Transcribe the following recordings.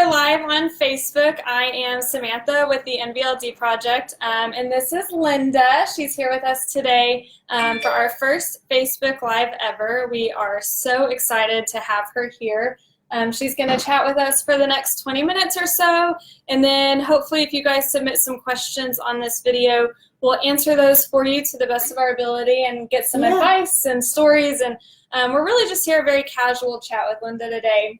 live on Facebook. I am Samantha with the NVLD project, and this is Linda. She's here with us today for our first Facebook Live ever. We are so excited to have her here. She's going to chat with us for the next 20 minutes or so, and then hopefully if you guys submit some questions on this video, we'll answer those for you to the best of our ability and get some advice and stories. And we're really just here a very casual chat with Linda today.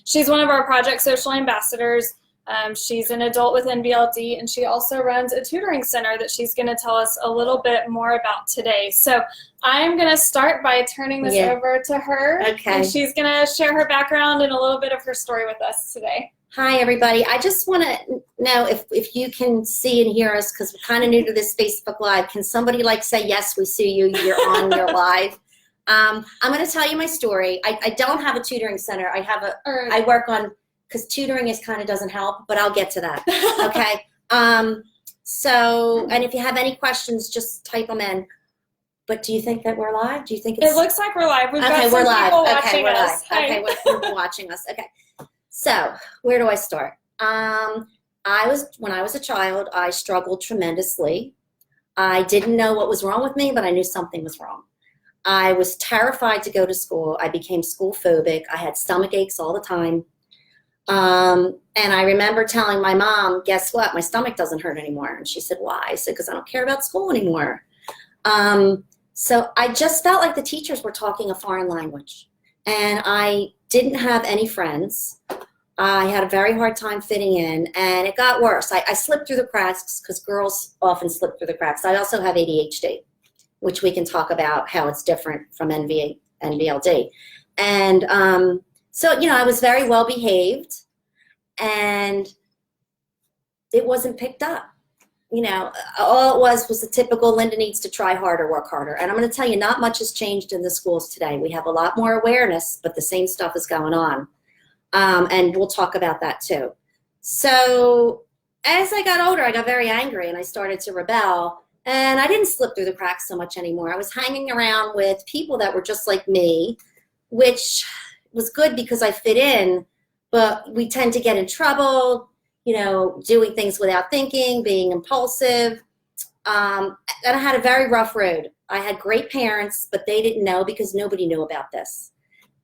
She's one of our project social ambassadors. She's an adult with NVLD, and she also runs a tutoring center that she's going to tell us a little bit more about today. So I'm going to start by turning this over to her. Okay. And she's going to share her background and a little bit of her story with us today. Hi, everybody. I just want to know if you can see and hear us, because we're kind of new to this Facebook Live. Can somebody say, yes, we see you, you're on, you're live? I'm going to tell you my story. I don't have a tutoring center. I work on, because tutoring kind of doesn't help, but I'll get to that. Okay. And if you have any questions, just type them in. But do you think that we're live? Do you think it looks like we're live? We've got some people watching us. Okay, we're people watching us. Okay. So where do I start? When I was a child, I struggled tremendously. I didn't know what was wrong with me, but I knew something was wrong. I was terrified to go to school. I became school phobic. I had stomach aches all the time. And I remember telling my mom, guess what? My stomach doesn't hurt anymore. And she said, why? I said, because I don't care about school anymore. So I just felt like the teachers were talking a foreign language. And I didn't have any friends. I had a very hard time fitting in, and it got worse. I slipped through the cracks, because girls often slip through the cracks. I also have ADHD, which we can talk about how it's different from NVLD. And so, I was very well behaved, and it wasn't picked up. All it was the typical Linda needs to try harder, work harder. And I'm going to tell you, not much has changed in the schools today. We have a lot more awareness, but the same stuff is going on. And we'll talk about that too. So as I got older, I got very angry, and I started to rebel. And I didn't slip through the cracks so much anymore. I was hanging around with people that were just like me, which was good because I fit in, but we tend to get in trouble, doing things without thinking, being impulsive. And I had a very rough road. I had great parents, but they didn't know because nobody knew about this.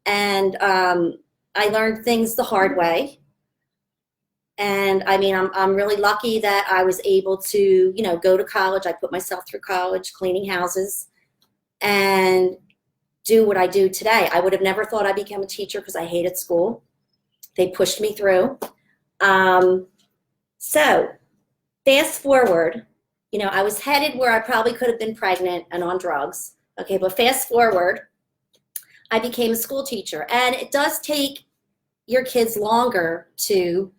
And I learned things the hard way. And I'm really lucky that I was able to, go to college. I put myself through college, cleaning houses, and do what I do today. I would have never thought I'd become a teacher because I hated school. They pushed me through. So fast forward, I was headed where I probably could have been pregnant and on drugs. Okay, but fast forward, I became a school teacher. And it does take your kids longer to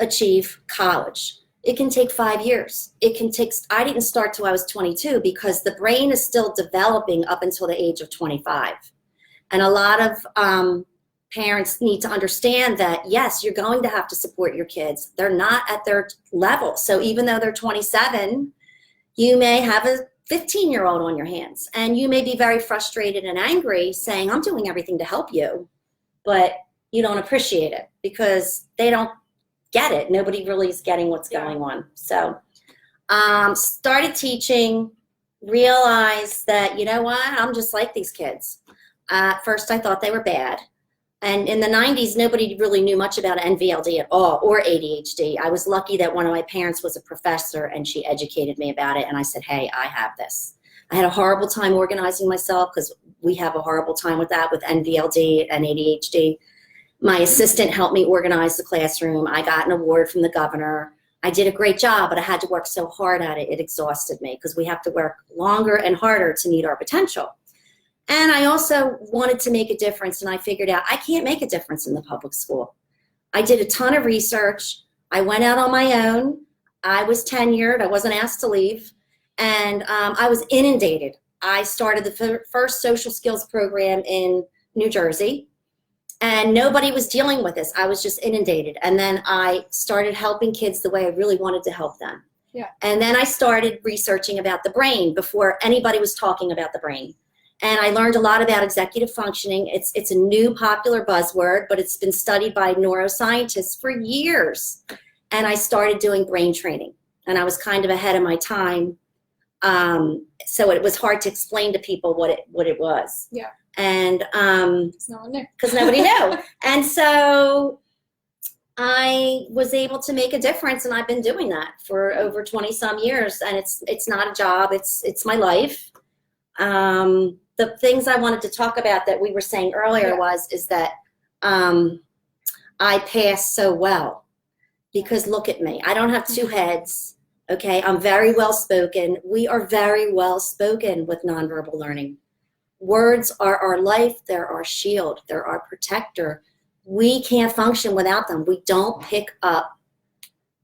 achieve college. It can take 5 years. I didn't start till I was 22 because the brain is still developing up until the age of 25. And a lot of parents need to understand that, yes, you're going to have to support your kids. They're not at their level. So even though they're 27, you may have a 15-year-old on your hands, and you may be very frustrated and angry saying, I'm doing everything to help you, but you don't appreciate it because they don't get it. Nobody really is getting what's going on. So started teaching, realized that, I'm just like these kids. At first I thought they were bad. And in the 90s, nobody really knew much about NVLD at all, or ADHD. I was lucky that one of my parents was a professor, and she educated me about it. And I said, hey, I have this. I had a horrible time organizing myself, because we have a horrible time with that with NVLD and ADHD. My assistant helped me organize the classroom. I got an award from the governor. I did a great job, but I had to work so hard at it, it exhausted me, because we have to work longer and harder to meet our potential. And I also wanted to make a difference, and I figured out I can't make a difference in the public school. I did a ton of research. I went out on my own. I was tenured. I wasn't asked to leave. And I was inundated. I started the first social skills program in New Jersey, and nobody was dealing with this. I was just inundated. And then I started helping kids the way I really wanted to help them. Yeah. And then I started researching about the brain before anybody was talking about the brain. And I learned a lot about executive functioning. It's a new popular buzzword, but it's been studied by neuroscientists for years. And I started doing brain training, and I was kind of ahead of my time. So it was hard to explain to people what it was. Yeah. And Because no one knew. because nobody knew. And so I was able to make a difference, and I've been doing that for over 20 some years. And it's not a job, it's my life. The things I wanted to talk about that we were saying earlier is that I pass so well, because look at me. I don't have two heads, okay? I'm very well spoken. We are very well spoken with nonverbal learning. Words are our life. They're our shield. They're our protector. We can't function without them. We don't pick up,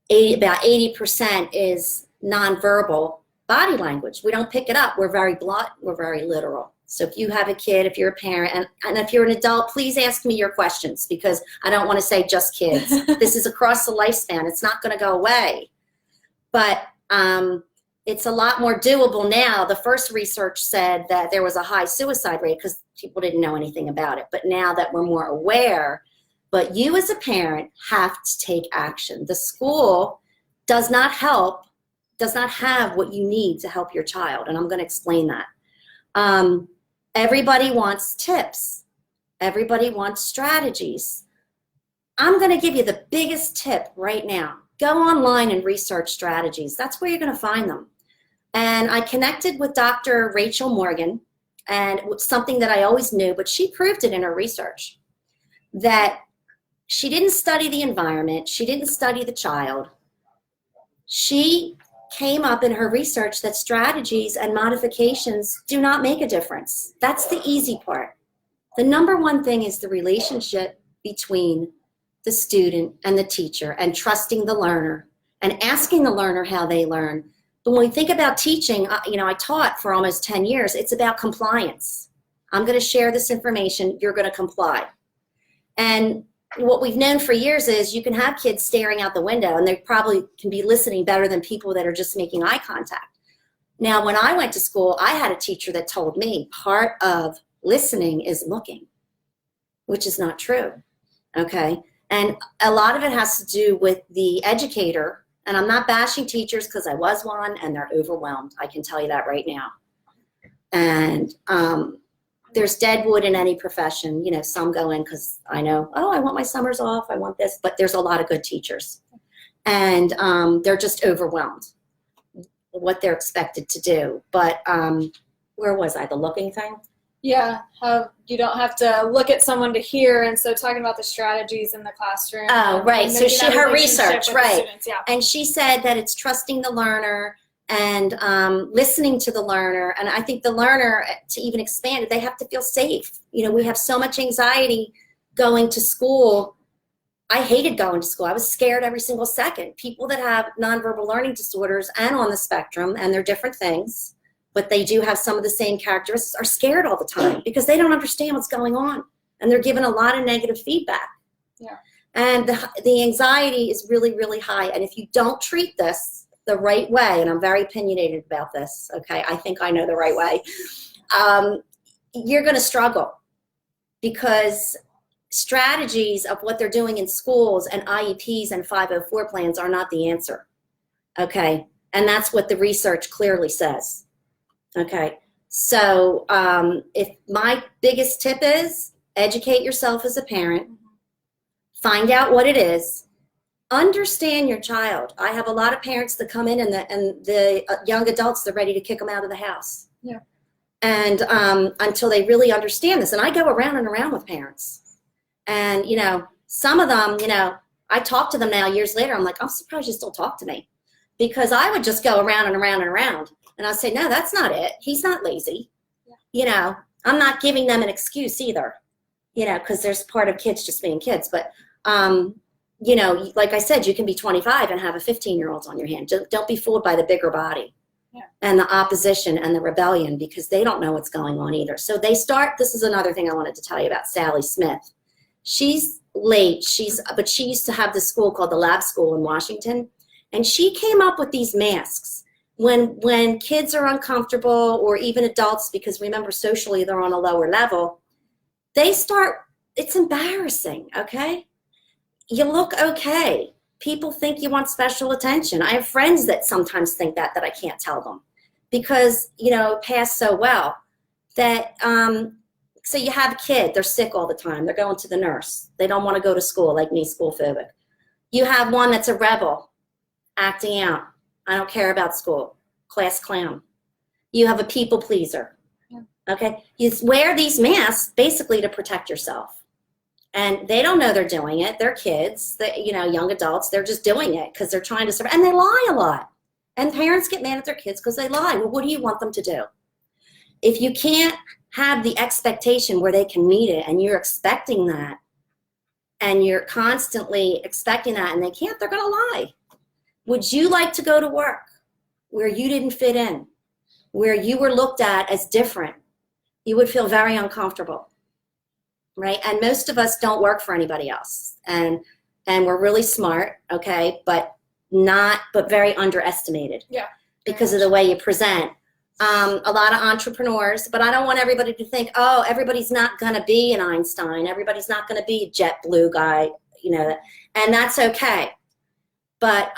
about 80% is nonverbal body language. We don't pick it up. We're very blunt. We're very literal. So if you have a kid, if you're a parent, and if you're an adult, please ask me your questions, because I don't want to say just kids. This is across the lifespan. It's not going to go away. But it's a lot more doable now. The first research said that there was a high suicide rate because people didn't know anything about it. But now that we're more aware, but you as a parent have to take action. The school does not help, does not have what you need to help your child. And I'm going to explain that. Everybody wants tips. Everybody wants strategies. I'm going to give you the biggest tip right now. Go online and research strategies. That's where you're going to find them. And I connected with Dr. Rachel Morgan, and something that I always knew, but she proved it in her research, that she didn't study the environment. She didn't study the child. She came up in her research that strategies and modifications do not make a difference. That's the easy part. The number one thing is the relationship between the student and the teacher, and trusting the learner and asking the learner how they learn. But when we think about teaching, I taught for almost 10 years. It's about compliance. I'm going to share this information. You're going to comply. And what we've known for years is you can have kids staring out the window, and they probably can be listening better than people that are just making eye contact. Now, when I went to school, I had a teacher that told me part of listening is looking, which is not true, okay? And a lot of it has to do with the educator. And I'm not bashing teachers, because I was one, and they're overwhelmed. I can tell you that right now. And there's dead wood in any profession. Some go in because I know, I want my summers off, I want this. But there's a lot of good teachers. And they're just overwhelmed what they're expected to do. But where was I? The looking thing? Yeah, how you don't have to look at someone to hear, and so talking about the strategies in the classroom. Oh, right. So her research, right. Students, yeah. And she said that it's trusting the learner and listening to the learner. And I think the learner, to even expand it, they have to feel safe. We have so much anxiety going to school. I hated going to school. I was scared every single second. People that have nonverbal learning disorders and on the spectrum, and they're different things, but they do have some of the same characteristics, are scared all the time because they don't understand what's going on, and they're given a lot of negative feedback. Yeah. And the anxiety is really, really high. And if you don't treat this the right way, and I'm very opinionated about this, okay, I think I know the right way, you're going to struggle, because strategies of what they're doing in schools and IEPs and 504 plans are not the answer, okay? And that's what the research clearly says. Okay, so if my biggest tip is educate yourself as a parent, find out what it is, understand your child. I have a lot of parents that come in, and the young adults, they're ready to kick them out of the house. Yeah. And until they really understand this. And I go around and around with parents. And, some of them, I talk to them now years later. I'm like, I'm surprised you still talk to me. Because I would just go around and around and around. And I'll say, no, that's not it. He's not lazy. Yeah. I'm not giving them an excuse either, because there's part of kids just being kids. But, like I said, you can be 25 and have a 15-year-old on your hand. Don't be fooled by the bigger body. Yeah. And the opposition and the rebellion, because they don't know what's going on either. So they start, this is another thing I wanted to tell you about Sally Smith. She's late, but she used to have this school called the Lab School in Washington. And she came up with these masks when kids are uncomfortable, or even adults, because remember socially they're on a lower level, they start, it's embarrassing, okay? You look okay. People think you want special attention. I have friends that sometimes think that I can't tell them because, you know, it passed so well that, so you have a kid, they're sick all the time. They're going to the nurse. They don't want to go to school, like me, school phobic. You have one that's a rebel, acting out. I don't care about school, class clown. You have a people pleaser, okay? You wear these masks basically to protect yourself. And they don't know they're doing it. They're kids, you know, young adults. They're just doing it because they're trying to survive. And they lie a lot. And parents get mad at their kids because they lie. Well, what do you want them to do? If you can't have the expectation where they can meet it, and you're expecting that, and you're constantly expecting that, and they can't, they're going to lie. Would you like to go to work where you didn't fit in, where you were looked at as different? You would feel very uncomfortable. Right? And most of us don't work for anybody else. And we're really smart, okay, but very underestimated. Yeah. Because of the way you present. A lot of entrepreneurs, but I don't want everybody to think, oh, everybody's not going to be an Einstein. Everybody's not going to be a JetBlue guy, you know, and that's okay. But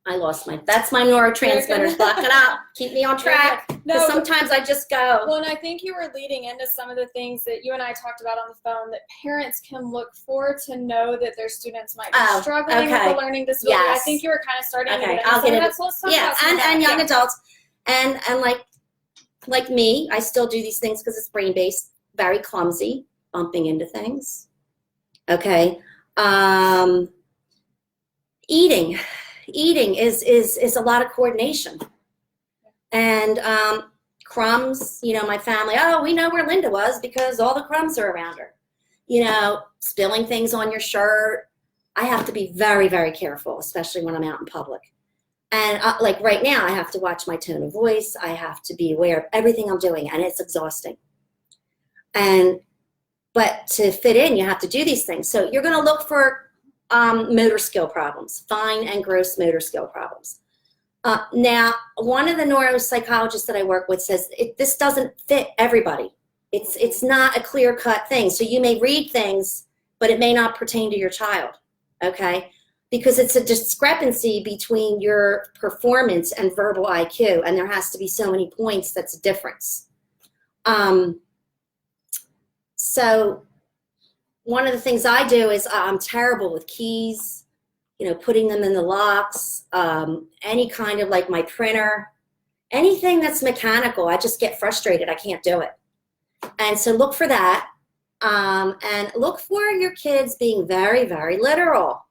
I lost that's my neurotransmitters blocking up. Keep me on track. No, sometimes I just go. Well, and I think you were leading into some of the things that you and I talked about on the phone that parents can look for to know that their students might be struggling with a learning disability. Yes. I think you were kind of starting to I'll get into and young adults. And like me, I still do these things because it's brain-based, very clumsy, bumping into things. Okay. Eating is a lot of coordination. And crumbs, you know, my family, oh, we know where Linda was because all the crumbs are around her. You know, spilling things on your shirt. I have to be very, very careful, especially when I'm out in public. And like right now, I have to watch my tone of voice. I have to be aware of everything I'm doing, and it's exhausting. But to fit in, you have to do these things. So you're going to look for motor skill problems, fine and gross motor skill problems. Now, one of the neuropsychologists that I work with says this doesn't fit everybody. It's not a clear-cut thing. So you may read things, but it may not pertain to your child, okay? Because it's a discrepancy between your performance and verbal IQ, and there has to be so many points that's a difference. So one of the things I do is I'm terrible with keys, you know, putting them in the locks, any kind of like my printer, anything that's mechanical, I just get frustrated. I can't do it. And so look for that. And look for your kids being very, very literal,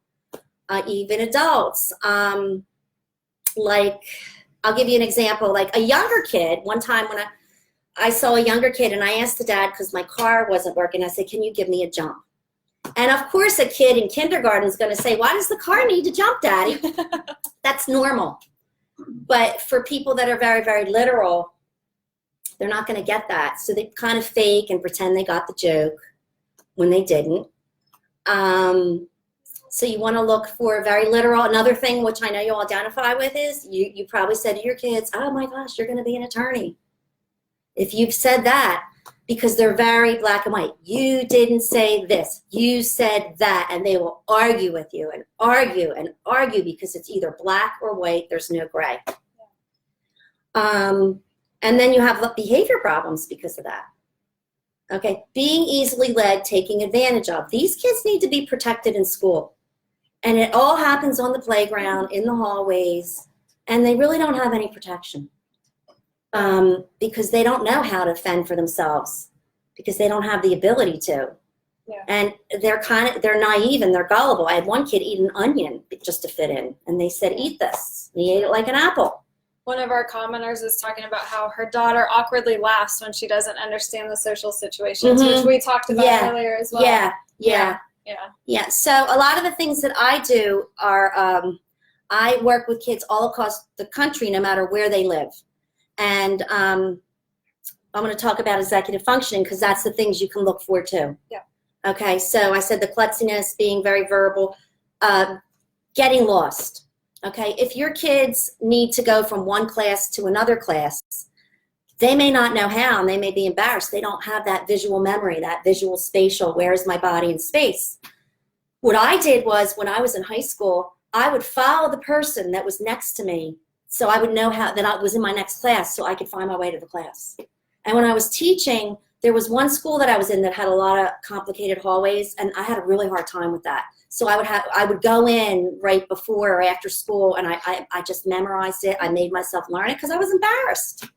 even adults. Like, I'll give you an example. Like a younger kid, one time when I saw a younger kid and I asked the dad because my car wasn't working, I said, can you give me a jump? And of course, a kid in kindergarten is going to say, why does the car need to jump, Daddy? That's normal. But for people that are very, very literal, they're not going to get that. So they kind of fake and pretend they got the joke when they didn't. So you want to look for very literal. Another thing, which I know you'll identify with, is you probably said to your kids, oh my gosh, you're going to be an attorney. If you've said that, because they're very black and white. You didn't say this. You said that. And they will argue with you and argue and argue because it's either black or white. There's no gray. And then you have behavior problems because of that. Okay, being easily led, taking advantage of. These kids need to be protected in school. And it all happens on the playground, in the hallways, and they really don't have any protection. Because they don't know how to fend for themselves, because they don't have the ability to. Yeah. And they're naive and they're gullible. I had one kid eat an onion just to fit in, and they said, eat this. And he ate it like an apple. One of our commenters is talking about how her daughter awkwardly laughs when she doesn't understand the social situations, which we talked about earlier as well. Yeah. So a lot of the things that I do are, I work with kids all across the country, no matter where they live. And I'm going to talk about executive functioning because that's the things you can look for too. Yeah. Okay, so I said the klutziness, being very verbal, getting lost. Okay, if your kids need to go from one class to another class, they may not know how, and they may be embarrassed. They don't have that visual memory, that visual spatial, where's my body in space. What I did was, when I was in high school, I would follow the person that was next to me, so I would know how that I was in my next class, so I could find my way to the class. And when I was teaching, there was one school that I was in that had a lot of complicated hallways, and I had a really hard time with that. So I would go in right before or after school, and I just memorized it. I made myself learn it because I was embarrassed.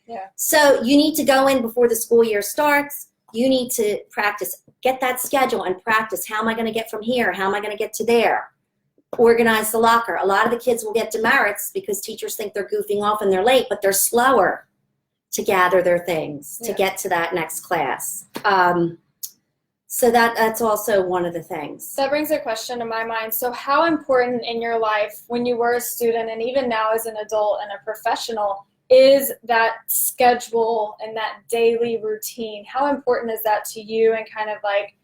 Yeah. So you need to go in before the school year starts. You need to practice, get that schedule and practice. How am I going to get from here? How am I going to get to there? Organize the locker. A lot of the kids will get demerits because teachers think they're goofing off and they're late, but they're slower to gather their things to get to that next class. So that's also one of the things. That brings a question to my mind. So how important in your life, when you were a student and even now as an adult and a professional, is that schedule and that daily routine? How important is that to you and kind of like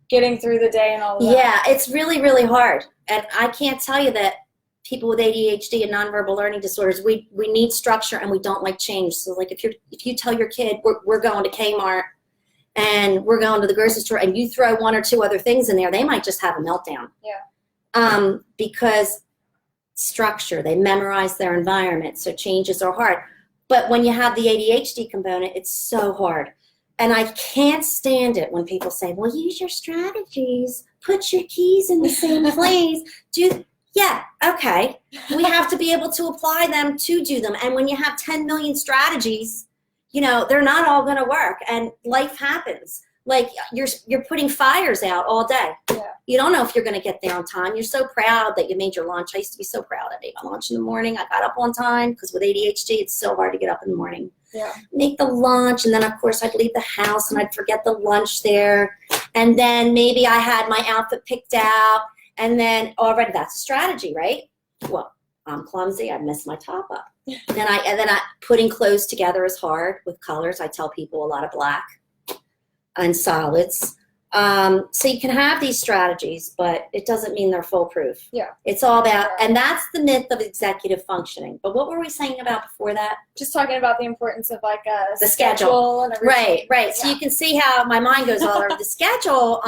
getting through the day and all of that? Yeah, it's really, really hard. And I can't tell you that people with ADHD and nonverbal learning disorders, we need structure and we don't like change. So like if you tell your kid, we're going to Kmart and we're going to the grocery store, and you throw one or two other things in there, they might just have a meltdown. Yeah. Because structure, they memorize their environment, so changes are hard. But when you have the ADHD component, it's so hard. And I can't stand it when people say, well, use your strategies, put your keys in the same place. Yeah, okay. We have to be able to apply them to do them. And when you have 10 million strategies, they're not all going to work, and life happens. Like you're putting fires out all day. Yeah. You don't know if you're going to get there on time. You're so proud that you made your lunch. I used to be so proud. I made my lunch in the morning. I got up on time because with ADHD, it's so hard to get up in the morning. Yeah. Make the lunch, and then of course I'd leave the house and I'd forget the lunch there. And then maybe I had my outfit picked out, and then already that's a strategy, right? Well, I'm clumsy. I messed my top up. Then I putting clothes together is hard with colors. I tell people a lot of black and solids. So you can have these strategies, but it doesn't mean they're foolproof. Yeah. It's all about, and that's the myth of executive functioning. But what were we saying about before that? Just talking about the importance of like the schedule and everything. Right. Yeah. So you can see how my mind goes all over. The schedule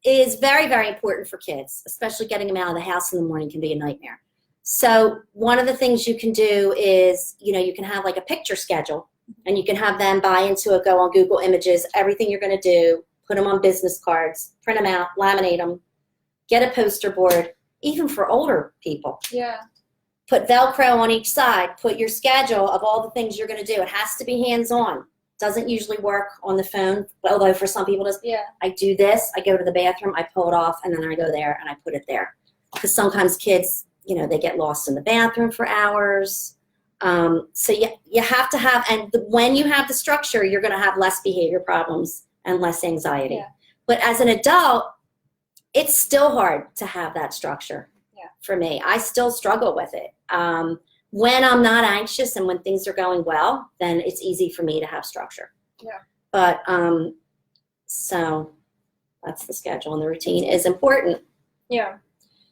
is very, very important for kids, especially getting them out of the house in the morning can be a nightmare. So one of the things you can do is, you can have like a picture schedule, and you can have them buy into it, go on Google Images, everything you're going to do, put them on business cards, print them out, laminate them, get a poster board, even for older people. Yeah. Put Velcro on each side, put your schedule of all the things you're going to do. It has to be hands-on. Doesn't usually work on the phone, although for some people it does. Yeah. I do this, I go to the bathroom, I pull it off, and then I go there and I put it there. Because sometimes kids, they get lost in the bathroom for hours. So you have to have, and when you have the structure, you're going to have less behavior problems and less anxiety. Yeah. But as an adult, it's still hard to have that structure. Yeah. For me. I still struggle with it. When I'm not anxious and when things are going well, then it's easy for me to have structure. Yeah. But so that's the schedule, and the routine is important. Yeah.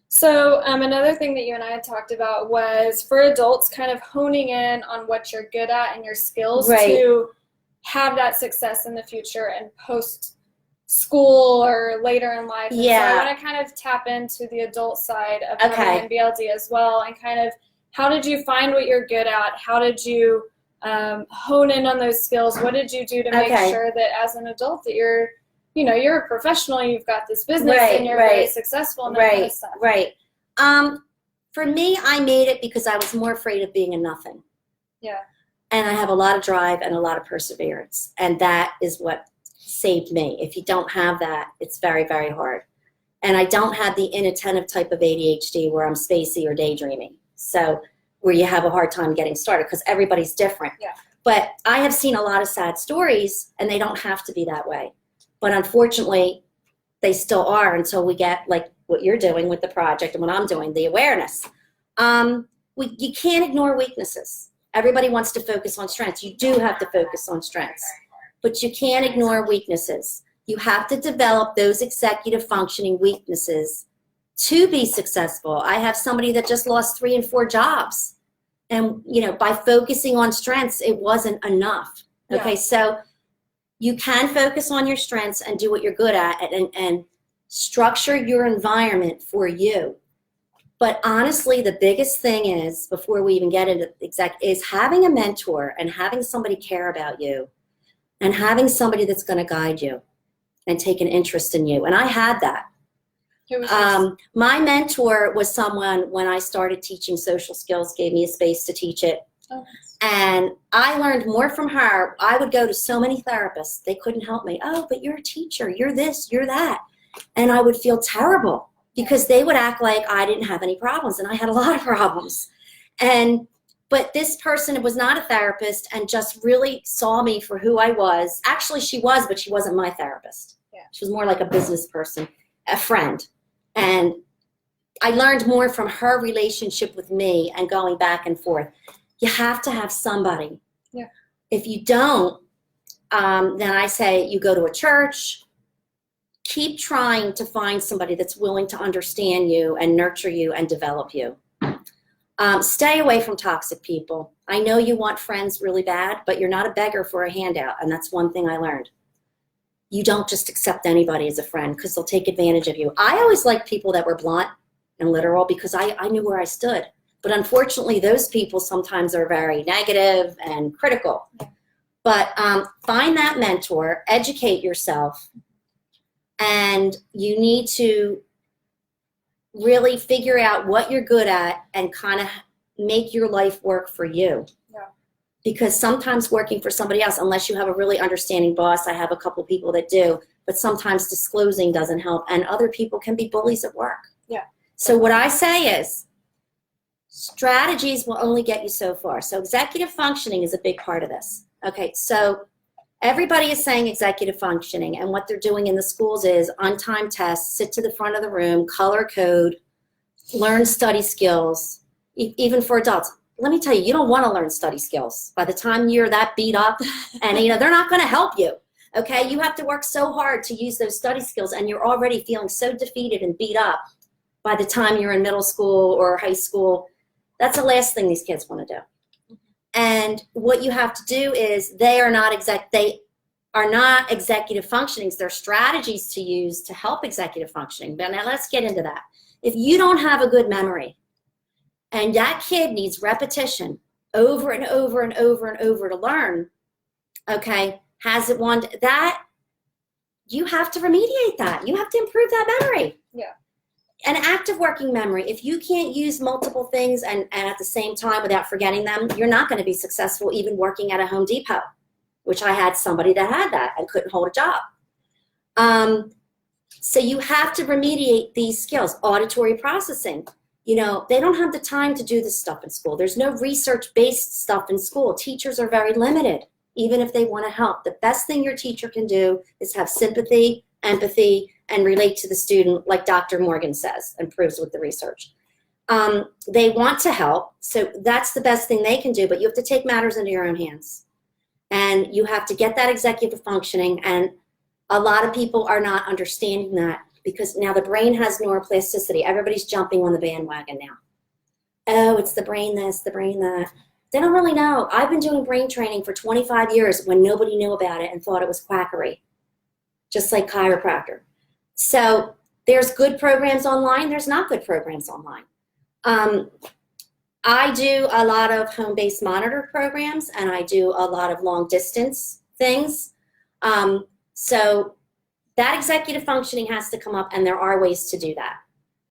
So another thing that you and I had talked about was for adults kind of honing in on what you're good at and your skills to have that success in the future and post school or later in life. And so I want to kind of tap into the adult side of having NVLD as well, and kind of how did you find what you're good at? How did you hone in on those skills? What did you do to make sure that as an adult that you're a professional, you've got this business and you're very successful and that kind of stuff. Right. For me, I made it because I was more afraid of being a nothing. Yeah. And I have a lot of drive and a lot of perseverance. And that is what saved me. If you don't have that, it's very, very hard. And I don't have the inattentive type of ADHD where I'm spacey or daydreaming. So where you have a hard time getting started because everybody's different. Yeah. But I have seen a lot of sad stories, and they don't have to be that way. But unfortunately, they still are until we get like what you're doing with the project and what I'm doing, the awareness. You can't ignore weaknesses. Everybody wants to focus on strengths. You do have to focus on strengths, but you can't ignore weaknesses. You have to develop those executive functioning weaknesses to be successful. I have somebody that just lost 3 and 4 jobs. And, you know, by focusing on strengths, it wasn't enough. Okay, Yeah. so you can focus on your strengths and do what you're good at, and structure your environment for you. But honestly, the biggest thing is, before we even get into is having a mentor and having somebody care about you and having somebody that's going to guide you and take an interest in you. And I had that. Who was this? My mentor was someone, when I started teaching social skills, gave me a space to teach it. Oh, nice. And I learned more from her. I would go to so many therapists. They couldn't help me. Oh, but you're a teacher. You're this, you're that. And I would feel terrible because they would act like I didn't have any problems, and I had a lot of problems. But this person was not a therapist and just really saw me for who I was. Actually, she was, but she wasn't my therapist. Yeah. She was more like a business person, a friend. And I learned more from her relationship with me and going back and forth. You have to have somebody. Yeah. If you don't, then I say you go to a church. Keep trying to find somebody that's willing to understand you and nurture you and develop you. Stay away from toxic people. I know you want friends really bad, but you're not a beggar for a handout, and that's one thing I learned. You don't just accept anybody as a friend because they'll take advantage of you. I always liked people that were blunt and literal because I knew where I stood. But unfortunately, those people sometimes are very negative and critical. But find that mentor, educate yourself, and you need to really figure out what you're good at and kind of make your life work for you. Yeah. Because sometimes working for somebody else, unless you have a really understanding boss, I have a couple people that do, but sometimes disclosing doesn't help, and other people can be bullies at work. Yeah. So what I say is, strategies will only get you so far. So executive functioning is a big part of this. Okay, so everybody is saying executive functioning, and what they're doing in the schools is on-time tests, sit to the front of the room, color code, learn study skills, even for adults. Let me tell you, you don't want to learn study skills. By the time you're that beat up, and they're not going to help you. Okay, you have to work so hard to use those study skills, and you're already feeling so defeated and beat up by the time you're in middle school or high school. That's the last thing these kids want to do. And what you have to do is they are not executive functionings. They're strategies to use to help executive functioning. But now let's get into that. If you don't have a good memory and that kid needs repetition over and over and over and over to learn, okay, that you have to remediate that. You have to improve that memory. Yeah. An active working memory, if you can't use multiple things and at the same time without forgetting them, you're not going to be successful even working at a Home Depot, which I had somebody that had that and couldn't hold a job. So you have to remediate these skills. Auditory processing, they don't have the time to do this stuff in school. There's no research-based stuff in school. Teachers are very limited, even if they want to help. The best thing your teacher can do is have sympathy, empathy, and relate to the student, like Dr. Morgan says and proves with the research. They want to help, so that's the best thing they can do, but you have to take matters into your own hands. And you have to get that executive functioning, and a lot of people are not understanding that because now the brain has neuroplasticity. Everybody's jumping on the bandwagon now. Oh, it's the brain this, the brain that. They don't really know. I've been doing brain training for 25 years when nobody knew about it and thought it was quackery, just like chiropractor. So there's good programs online. There's not good programs online. I do a lot of home-based monitor programs, and I do a lot of long-distance things. So that executive functioning has to come up, and there are ways to do that.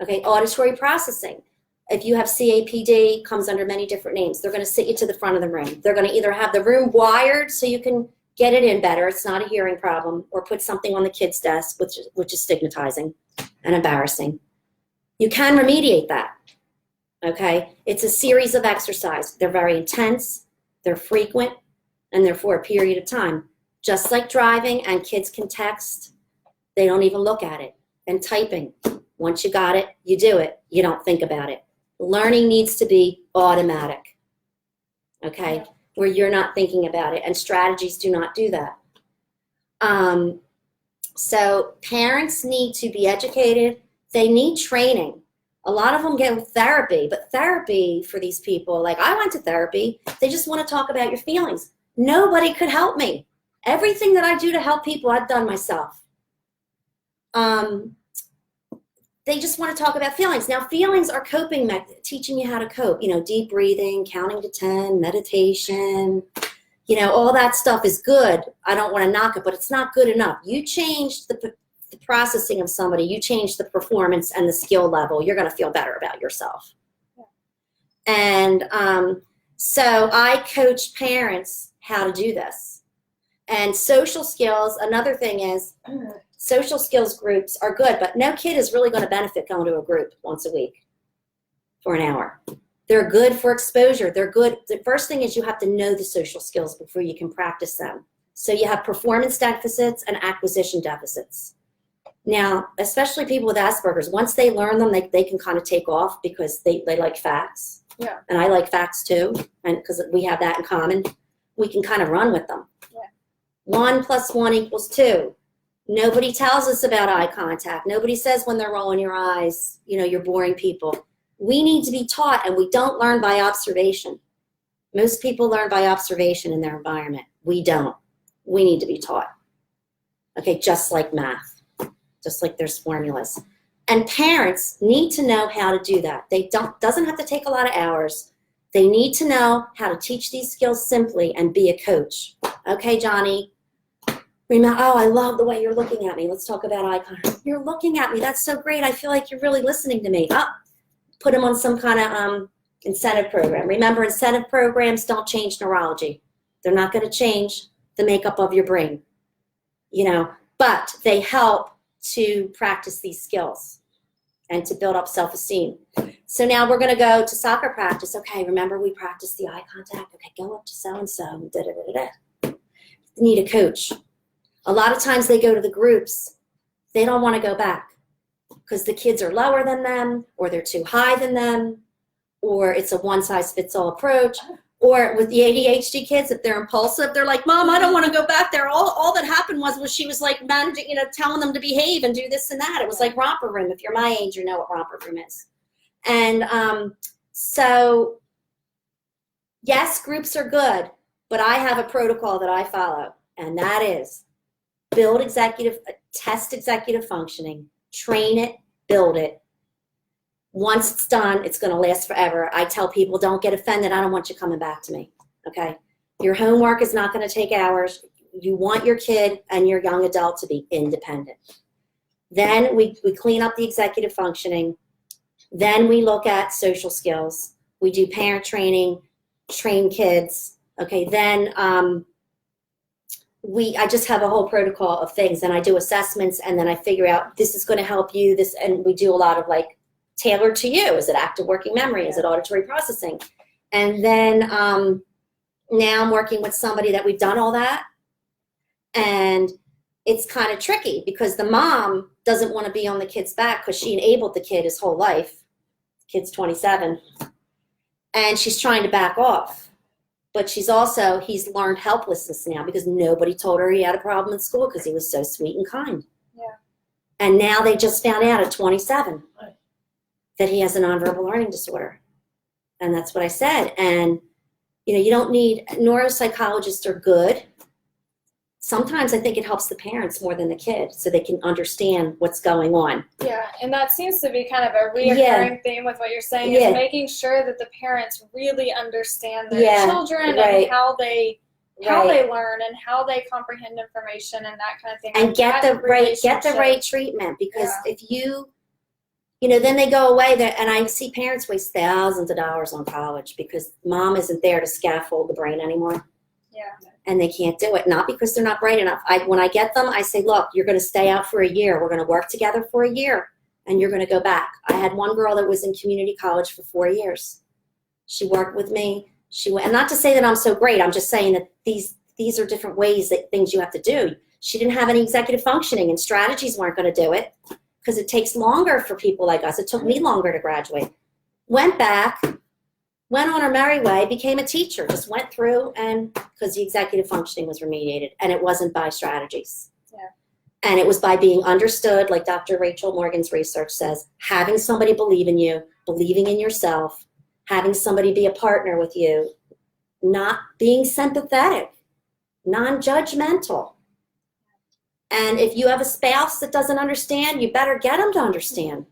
Okay, auditory processing. If you have CAPD, comes under many different names. They're going to sit you to the front of the room. They're going to either have the room wired so you can get it in better, it's not a hearing problem, or put something on the kid's desk, which is stigmatizing and embarrassing. You can remediate that, okay? It's a series of exercises. They're very intense, they're frequent, and they're for a period of time. Just like driving, and kids can text, they don't even look at it. And typing, once you got it, you do it. You don't think about it. Learning needs to be automatic, okay? Where you're not thinking about it, and strategies do not do that. So parents need to be educated, They need training. A lot of them get therapy, but therapy for these people, like I went to therapy, they just want to talk about your feelings. Nobody could help me. Everything that I do to help people, I've done myself. They just want to talk about feelings. Now, feelings are coping methods, teaching you how to cope. You know, deep breathing, counting to 10, meditation, you know, all that stuff is good. I don't want to knock it, but it's not good enough. You change the processing of somebody, you change the performance and the skill level, you're going to feel better about yourself. Yeah. And so I coach parents how to do this. And social skills, another thing is, social skills groups are good, but no kid is really going to benefit going to a group once a week for an hour. They're good for exposure. They're good. The first thing is you have to know the social skills before you can practice them. So you have performance deficits and acquisition deficits. Now, especially people with Asperger's, once they learn them, they can kind of take off because they like facts. Yeah. And I like facts too, and because we have that in common, we can kind of run with them. Yeah. 1 + 1 = 2. Nobody tells us about eye contact. Nobody says when they're rolling your eyes, you know, you're boring people. We need to be taught, and we don't learn by observation. Most people learn by observation in their environment. We don't. We need to be taught. Okay, just like math, just like there's formulas. And parents need to know how to do that. Doesn't have to take a lot of hours. They need to know how to teach these skills simply and be a coach. Okay, Johnny. Remember, oh, I love the way you're looking at me. Let's talk about eye contact. You're looking at me. That's so great. I feel like you're really listening to me. Oh, put them on some kind of incentive program. Remember, incentive programs don't change neurology. They're not going to change the makeup of your brain, you know, but they help to practice these skills and to build up self-esteem. So now we're going to go to soccer practice. Okay, remember we practiced the eye contact. Okay, go up to so-and-so. Da-da-da-da-da. Need a coach. A lot of times they go to the groups. They don't want to go back because the kids are lower than them, or they're too high than them, or it's a one-size-fits-all approach. Or with the ADHD kids, if they're impulsive, they're like, Mom, I don't want to go back there. All that happened was she was like managing, you know, telling them to behave and do this and that. It was like romper room. If you're my age, you know what romper room is. And so, yes, groups are good, but I have a protocol that I follow, and that is test executive functioning, train it, build it. Once it's done, it's going to last forever. I tell people, don't get offended. I don't want you coming back to me, okay? Your homework is not going to take hours. You want your kid and your young adult to be independent. Then we clean up the executive functioning. Then we look at social skills. We do parent training, train kids, okay? Then I just have a whole protocol of things, and I do assessments, and then I figure out this is going to help you, and we do a lot of like tailored to you. Is it active working memory? Is it auditory processing? And then now I'm working with somebody that we've done all that, and it's kind of tricky because the mom doesn't want to be on the kid's back because she enabled the kid his whole life. The kid's 27, and she's trying to back off. But he's learned helplessness now because nobody told her he had a problem in school because he was so sweet and kind. Yeah. And now they just found out at 27 that he has a nonverbal learning disorder. And that's what I said. And, you know, you don't need, neuropsychologists are good. Sometimes I think it helps the parents more than the kid so they can understand what's going on. Yeah, and that seems to be kind of a reoccurring theme with what you're saying, is making sure that the parents really understand their children and how they learn and how they comprehend information and that kind of thing. And get the right treatment, because if you know, then they go away there, and I see parents waste thousands of dollars on college because mom isn't there to scaffold the brain anymore. Yeah. And they can't do it, not because they're not bright enough. When I get them, I say, look, you're going to stay out for a year. We're going to work together for a year, and you're going to go back. I had one girl that was in community college for 4 years. She worked with me. And not to say that I'm so great. I'm just saying that these are different ways, that things you have to do. She didn't have any executive functioning, and strategies weren't going to do it because it takes longer for people like us. It took me longer to graduate. Went back. Went on her merry way, became a teacher, just went through, and because the executive functioning was remediated, and it wasn't by strategies. Yeah. And it was by being understood, like Dr. Rachel Morgan's research says, having somebody believe in you, believing in yourself, having somebody be a partner with you, not being sympathetic, non-judgmental. And if you have a spouse that doesn't understand, you better get them to understand.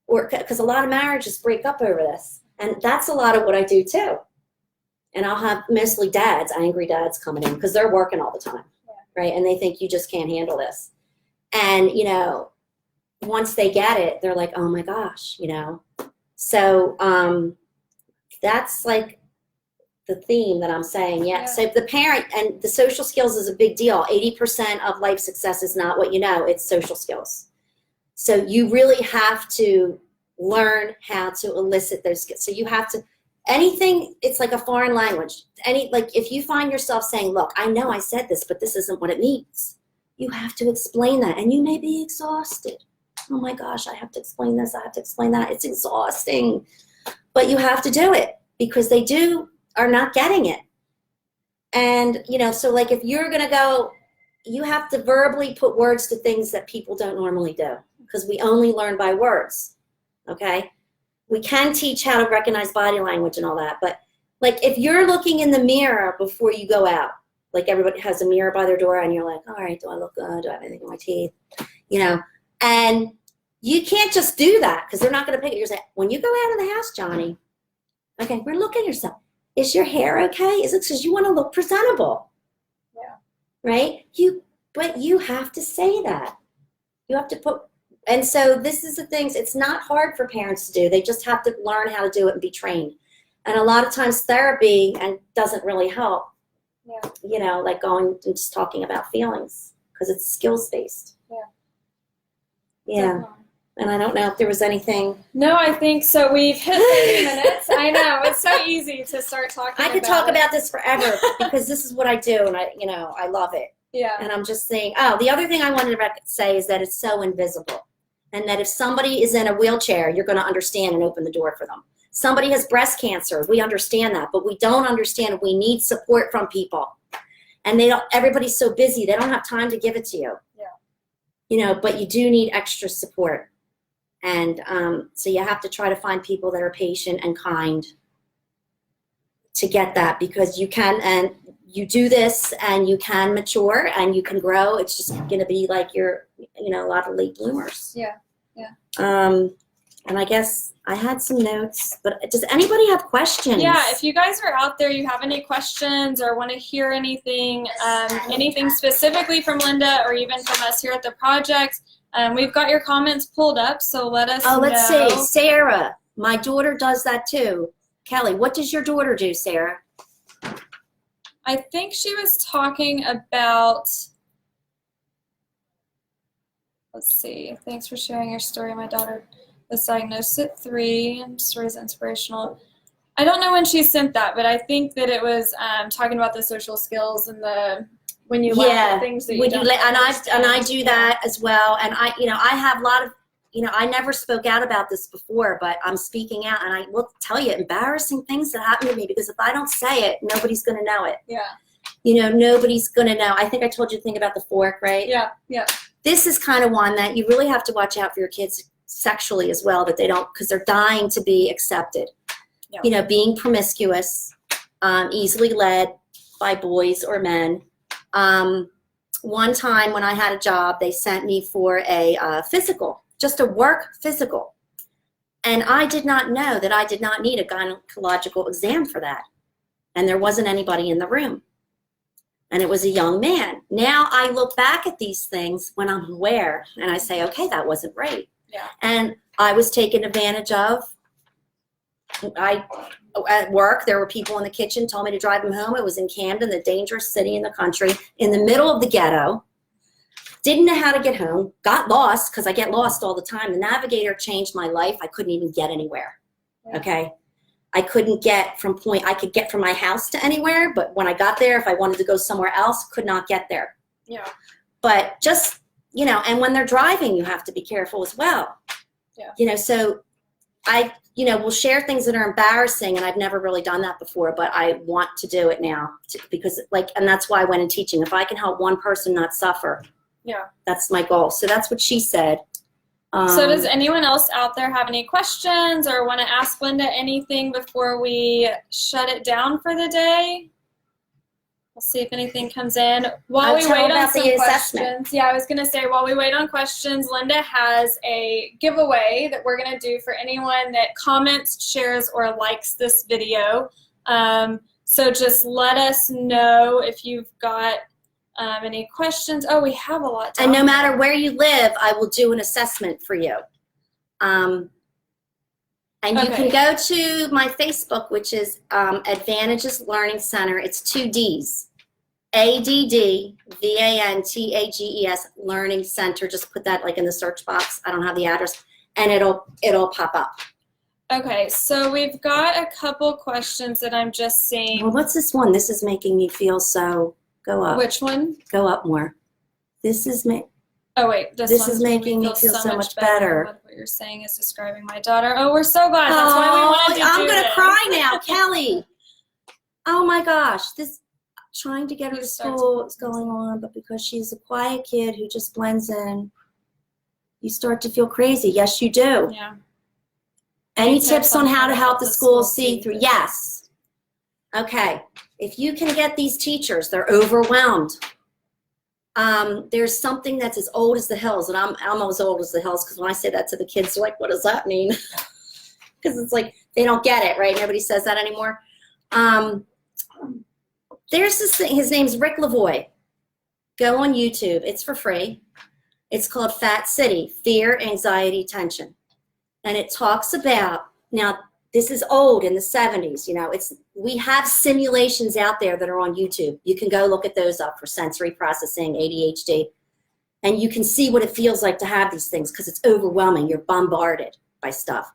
Or because a lot of marriages break up over this. And that's a lot of what I do too. And I'll have mostly dads, angry dads coming in because they're working all the time, right? And they think you just can't handle this. And, you know, once they get it, they're like, oh my gosh, you know. So that's like the theme that I'm saying. Yeah. So the parent and the social skills is a big deal. 80% of life success is not what you know, it's social skills. So you really have to learn how to elicit those skills. So you have to, anything, it's like a foreign language. Like if you find yourself saying, look, I know I said this, but this isn't what it means. You have to explain that. And you may be exhausted. Oh my gosh, I have to explain this. I have to explain that. It's exhausting. But you have to do it because they are not getting it. And, you know, so like if you're going to go, you have to verbally put words to things that people don't normally do because we only learn by words. Okay? We can teach how to recognize body language and all that. But like if you're looking in the mirror before you go out, like everybody has a mirror by their door and you're like, all right, do I look good? Do I have anything in my teeth? You know, and you can't just do that because they're not going to pick it. You're saying, when you go out of the house, Johnny, okay, we're looking at yourself. Is your hair okay? Is it because you want to look presentable? Yeah. Right? But you have to say that. You have to put, and so this is the things, it's not hard for parents to do. They just have to learn how to do it and be trained. And a lot of times therapy doesn't really help. Yeah. You know, like going and just talking about feelings because it's skills-based. Yeah. Yeah. Definitely. And I don't know if there was anything. No, I think so. We've hit 30 minutes. I know. It's so easy to start talking I could talk about this forever because this is what I do and I love it. Yeah. And I'm just saying, oh, the other thing I wanted to say is that it's so invisible. And that if somebody is in a wheelchair, you're going to understand and open the door for them. Somebody has breast cancer, we understand that, but we don't understand we need support from people. And everybody's so busy, they don't have time to give it to you. Yeah. You know, but you do need extra support. And so you have to try to find people that are patient and kind to get that because you can, and you do this and you can mature and you can grow. It's just going to be like you're, you know, a lot of late bloomers. Yeah. Yeah. And I guess I had some notes, but does anybody have questions? Yeah, if you guys are out there, you have any questions or want to hear anything, anything specifically from Linda or even from us here at the project, we've got your comments pulled up, so let us know. Let's see. Sarah, my daughter does that too. Kelly, what does your daughter do, Sarah? I think she was talking about, let's see, thanks for sharing your story. My daughter was diagnosed at 3 and stories inspirational. I don't know when she sent that, but I think that it was talking about the social skills and when you learn the things that you don't understand. And I do that as well. And I have a lot of, I never spoke out about this before, but I'm speaking out and I will tell you embarrassing things that happen to me because if I don't say it, nobody's going to know it. Yeah. Nobody's going to know. I think I told you to think about the fork, right? Yeah. Yeah. This is kind of one that you really have to watch out for your kids sexually as well, that they don't, because they're dying to be accepted. Yeah. Being promiscuous, easily led by boys or men. One time when I had a job, they sent me for a physical, just a work physical. And I did not know that I did not need a gynecological exam for that. And there wasn't anybody in the room. And it was a young man. Now I look back at these things when I'm aware and I say, okay, that wasn't right. Yeah. And I was taken advantage of. At work, there were people in the kitchen, told me to drive them home. It was in Camden, the dangerous city in the country, in the middle of the ghetto. Didn't know how to get home. Got lost, because I get lost all the time. The navigator changed my life. I couldn't even get anywhere. Yeah. Okay? I couldn't get I could get from my house to anywhere, but when I got there, if I wanted to go somewhere else, could not get there. Yeah. But just, and when they're driving, you have to be careful as well. Yeah. So I, will share things that are embarrassing, and I've never really done that before, but I want to do it now because and that's why I went in teaching. If I can help one person not suffer, Yeah. That's my goal. So that's what she said. So does anyone else out there have any questions or want to ask Linda anything before we shut it down for the day? We'll see if anything comes in. While we wait on some questions, yeah, I was going to say, while we wait on questions, Linda has a giveaway that we're going to do for anyone that comments, shares, or likes this video. So just let us know if you've got any questions. Oh, we have a lot. And no matter where you live, I will do an assessment for you. And you can go to my Facebook, which is Advantages Learning Center. It's 2 Ds. ADDvantages Learning Center. Just put that like in the search box. I don't have the address, and it'll pop up. Okay, so we've got a couple questions that I'm just seeing. Well, what's this one? This is making me feel so. Go up. Which one? Go up more. This is Oh wait, this is making me feel so much better. What you're saying is describing my daughter. Oh, we're so glad. That's why we wanted to I'm gonna cry now, Kelly. Oh my gosh, this trying to get her to school is going on, but because she's a quiet kid who just blends in, you start to feel crazy. Yes, you do. Yeah. Any tips on how to help the school see through? Yes. Okay. If you can get these teachers, they're overwhelmed. There's something that's as old as the hills, and I'm as old as the hills, because when I say that to the kids, they're like, what does that mean? Because it's like, they don't get it, right? Nobody says that anymore. There's this thing, his name's Rick Lavoie. Go on YouTube, it's for free. It's called Fat City, Fear, Anxiety, Tension. And it talks about, now this is old in the 70s, you know, we have simulations out there that are on YouTube. You can go look at those up for sensory processing, ADHD, and you can see what it feels like to have these things, because it's overwhelming. You're bombarded by stuff.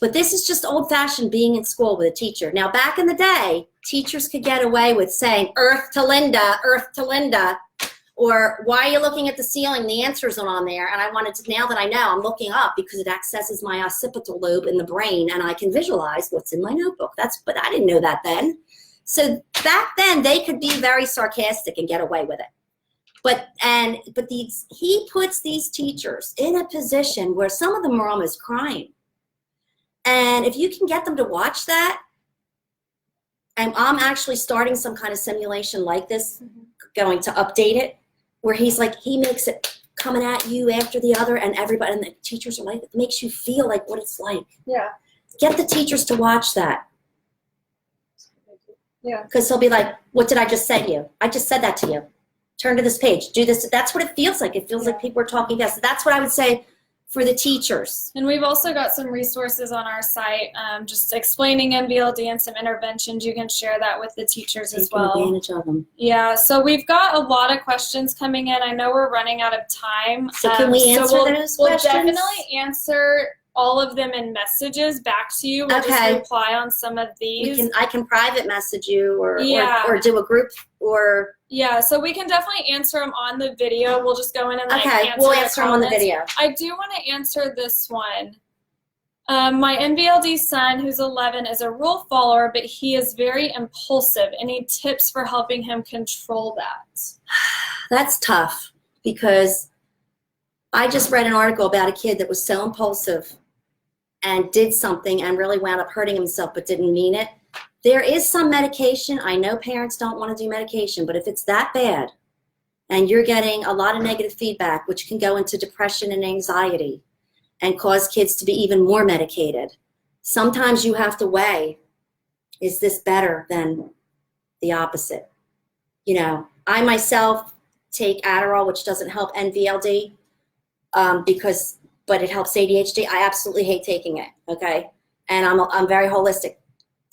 But this is just old-fashioned being in school with a teacher. Now, back in the day, teachers could get away with saying, Earth to Linda, or why are you looking at the ceiling? The answers are on there. And I wanted to, now that I know, I'm looking up because it accesses my occipital lobe in the brain, and I can visualize what's in my notebook. But I didn't know that then. So back then, they could be very sarcastic and get away with it. But he puts these teachers in a position where some of them are almost crying. And if you can get them to watch that, and I'm actually starting some kind of simulation like this, going to update it, where he's like, he makes it coming at you after the other, and everybody, and the teachers are like, it makes you feel like what it's like. Yeah. Get the teachers to watch that. Yeah. Because he'll be like, what did I just say to you? I just said that to you. Turn to this page, do this. That's what it feels like. It feels like people are talking fast. So that's what I would say for the teachers. And we've also got some resources on our site, just explaining NVLD and some interventions. You can share that with the teachers as well. Take advantage of them. Yeah, so we've got a lot of questions coming in. I know we're running out of time. So can we answer those questions? We'll definitely answer all of them in messages back to you. We'll just reply on some of these. I can private message you or do a group or. Yeah, so we can definitely answer them on the video. We'll just go in and we'll answer them on the video. I do want to answer this one. My NVLD son, who's 11, is a rule follower, but he is very impulsive. Any tips for helping him control that? That's tough, because I just read an article about a kid that was so impulsive and did something and really wound up hurting himself but didn't mean it. There is some medication. I know parents don't want to do medication, but if it's that bad and you're getting a lot of negative feedback, which can go into depression and anxiety and cause kids to be even more medicated, sometimes you have to weigh, is this better than the opposite? You know, I myself take Adderall, which doesn't help NVLD, but it helps ADHD. I absolutely hate taking it, okay? And I'm very holistic.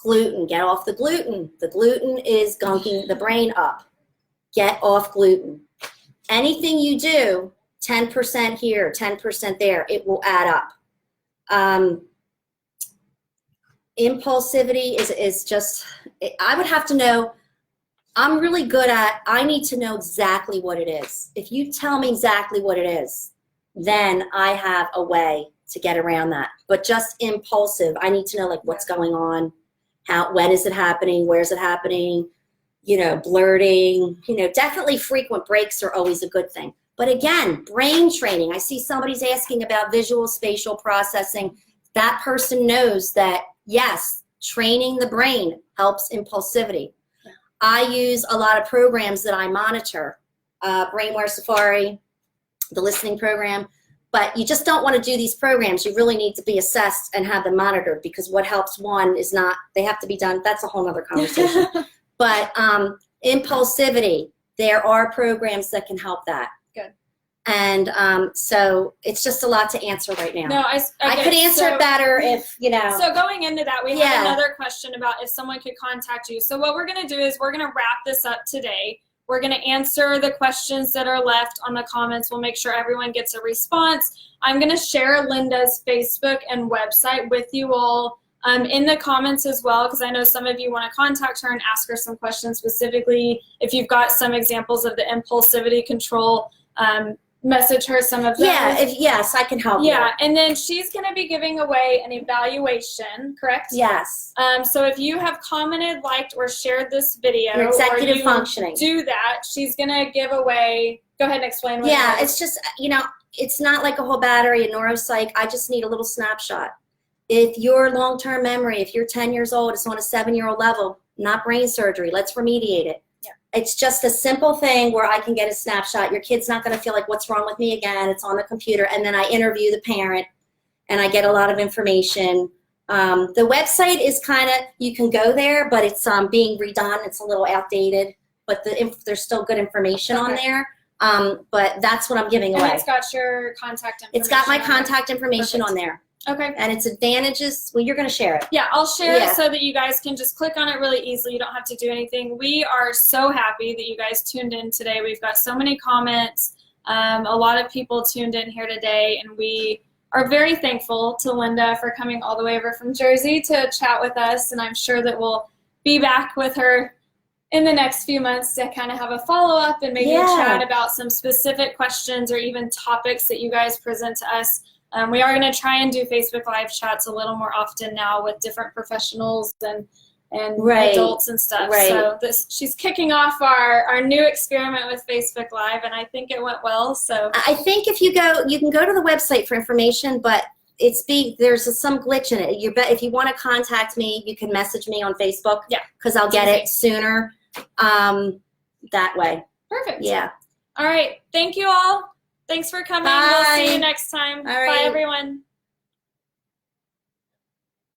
Gluten, get off the gluten. The gluten is gunking the brain up. Get off gluten. Anything you do, 10% here, 10% there, it will add up. Impulsivity is just, I would have to know, I'm really good at, I need to know exactly what it is. If you tell me exactly what it is, then I have a way to get around that. But just impulsive, I need to know like what's going on. When is it happening? Where is it happening? You know, blurting, you know, definitely frequent breaks are always a good thing. But again, brain training. I see somebody's asking about visual spatial processing. That person knows that, yes, training the brain helps impulsivity. Yeah. I use a lot of programs that I monitor, Brainware Safari, the listening program, but you just don't want to do these programs. You really need to be assessed and have them monitored, because what helps one is not, they have to be done. That's a whole other conversation. But impulsivity, there are programs that can help that. Good. And so it's just a lot to answer right now. No, I could answer it better if, you know. So going into that, we have another question about if someone could contact you. So what we're going to do is we're going to wrap this up today. We're going to answer the questions that are left on the comments. We'll make sure everyone gets a response. I'm going to share Linda's Facebook and website with you all in the comments as well, because I know some of you want to contact her and ask her some questions specifically. If you've got some examples of the impulsivity control, message her some of those. Yeah, yes, I can help you. Yeah, and then she's going to be giving away an evaluation, correct? Yes. So if you have commented, liked, or shared this video, Your executive or you functioning. do that, she's going to give away, go ahead and explain what Yeah, it is. it's just, you know, it's not like a whole battery, a neuropsych. I just need a little snapshot. If your long-term memory, if you're 10 years old, it's on a 7-year-old level, not brain surgery, let's remediate it. Yeah. It's just a simple thing where I can get a snapshot. Your kid's not going to feel like, what's wrong with me again? It's on the computer. And then I interview the parent, and I get a lot of information. The website is kind of, you can go there, but it's being redone. It's a little outdated, but there's still good information on there. But that's what I'm giving away. And it's got your contact information. It's got my contact information on there. Okay. And its advantages, well, you're going to share it. Yeah, I'll share it so that you guys can just click on it really easily. You don't have to do anything. We are so happy that you guys tuned in today. We've got so many comments. A lot of people tuned in here today, and we are very thankful to Linda for coming all the way over from Jersey to chat with us, and I'm sure that we'll be back with her in the next few months to kind of have a follow-up and maybe chat about some specific questions or even topics that you guys present to us. We are going to try and do Facebook Live chats a little more often now with different professionals and adults and stuff. So she's kicking off our new experiment with Facebook Live, and I think it went well. So I think if you can go to the website for information, but there's some glitch in it. If you want to contact me, you can message me on Facebook. Yeah, because I'll get it sooner that way. Perfect. Yeah. All right. Thank you all. Thanks for coming. Bye. We'll see you next time. All right. Bye, everyone.